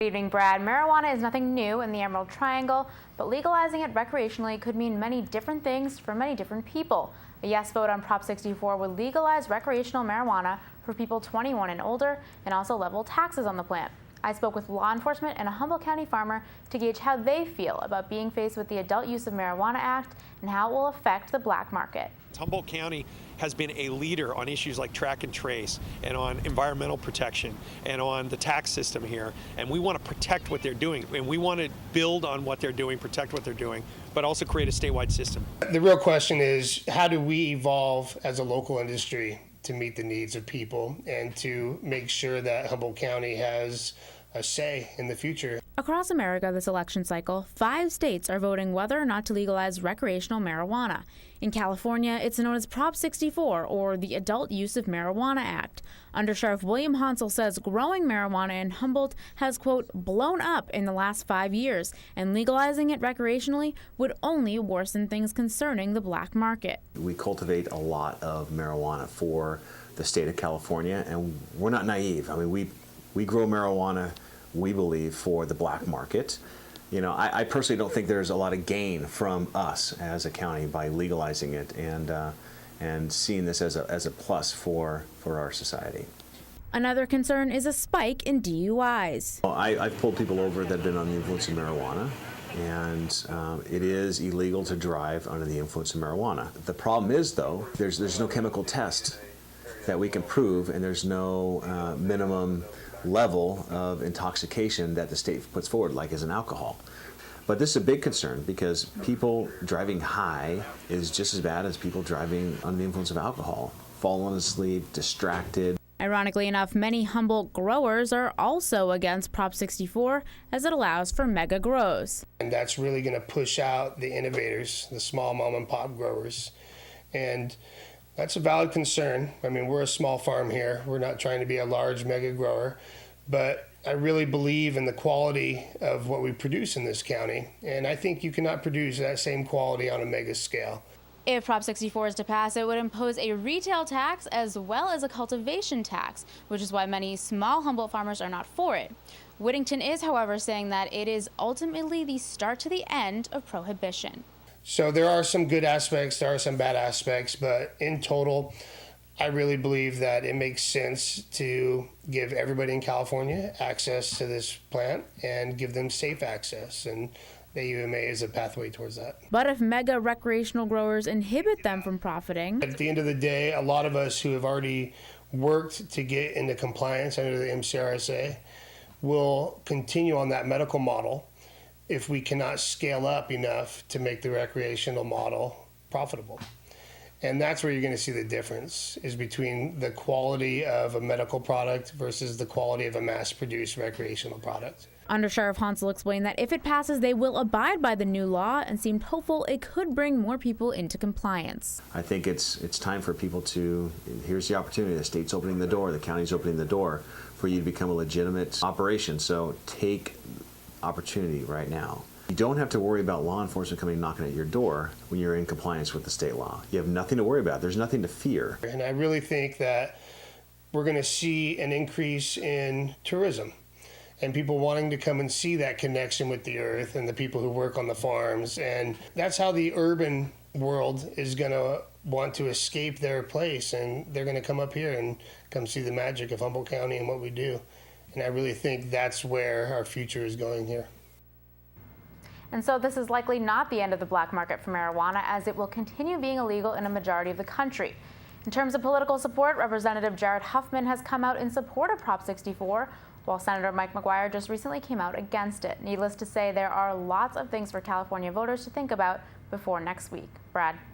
Good evening, Brad. Marijuana is nothing new in the Emerald Triangle, but legalizing it recreationally could mean many different things for many different people. A yes vote on Prop 64 would legalize recreational marijuana for people 21 and older and also level taxes on the plant. I spoke with law enforcement and a Humboldt County farmer to gauge how they feel about being faced with the Adult Use of Marijuana Act and how it will affect the black market. Humboldt County has been a leader on issues like track and trace and on environmental protection and on the tax system here. And we want to protect what they're doing. And we want to build on what they're doing, protect what they're doing, but also create a statewide system. The real question is, how do we evolve as a local industry to meet the needs of people and to make sure that Humboldt County has a say in the future? Across America this election cycle, 5 states are voting whether or not to legalize recreational marijuana. In California, it's known as Prop 64, or the Adult Use of Marijuana Act. Undersheriff William Hansel says growing marijuana in Humboldt has, quote, blown up in the last 5 years, and legalizing it recreationally would only worsen things concerning the black market. We cultivate a lot of marijuana for the state of California, and we're not naive. I mean, we grow marijuana, we believe, for the black market. You know, I personally don't think there's a lot of gain from us as a county by legalizing it and seeing this as a plus for our society. Another concern is a spike in DUIs. Well, I've pulled people over that have been on the influence of marijuana, and it is illegal to drive under the influence of marijuana. The problem is, though, there's no chemical test that we can prove, and there's no minimum level of intoxication that the state puts forward, like as an alcohol. But this is a big concern because people driving high is just as bad as people driving under the influence of alcohol, falling asleep, distracted. Ironically enough, many Humboldt growers are also against Prop 64 as it allows for mega grows. And that's really going to push out the innovators, the small mom and pop growers. And that's a valid concern. I mean, we're a small farm here. We're not trying to be a large mega grower, but I really believe in the quality of what we produce in this county. And I think you cannot produce that same quality on a mega scale. If Prop 64 is to pass, it would impose a retail tax as well as a cultivation tax, which is why many small Humboldt farmers are not for it. Whittington is, however, saying that it is ultimately the start to the end of prohibition. So there are some good aspects, there are some bad aspects, but in total, I really believe that it makes sense to give everybody in California access to this plant and give them safe access, and the UMA is a pathway towards that. But if mega recreational growers inhibit them from profiting, at the end of the day, a lot of us who have already worked to get into compliance under the MCRSA will continue on that medical model if we cannot scale up enough to make the recreational model profitable. And that's where you're going to see the difference, is between the quality of a medical product versus the quality of a mass-produced recreational product. Undersheriff Hansel explained that if it passes, they will abide by the new law and seemed hopeful it could bring more people into compliance. I think it's time for people to, here's the opportunity, the state's opening the door, the county's opening the door for you to become a legitimate operation. So take opportunity right now. You don't have to worry about law enforcement coming knocking at your door when you're in compliance with the state law. You have nothing to worry about. There's nothing to fear. And I really think that we're going to see an increase in tourism and people wanting to come and see that connection with the earth and the people who work on the farms. And that's how the urban world is going to want to escape their place, and they're going to come up here and come see the magic of Humboldt County and what we do. And I really think that's where our future is going here. And so this is likely not the end of the black market for marijuana, as it will continue being illegal in a majority of the country. In terms of political support, Representative Jared Huffman has come out in support of Prop 64, while Senator Mike McGuire just recently came out against it. Needless to say, there are lots of things for California voters to think about before next week. Brad.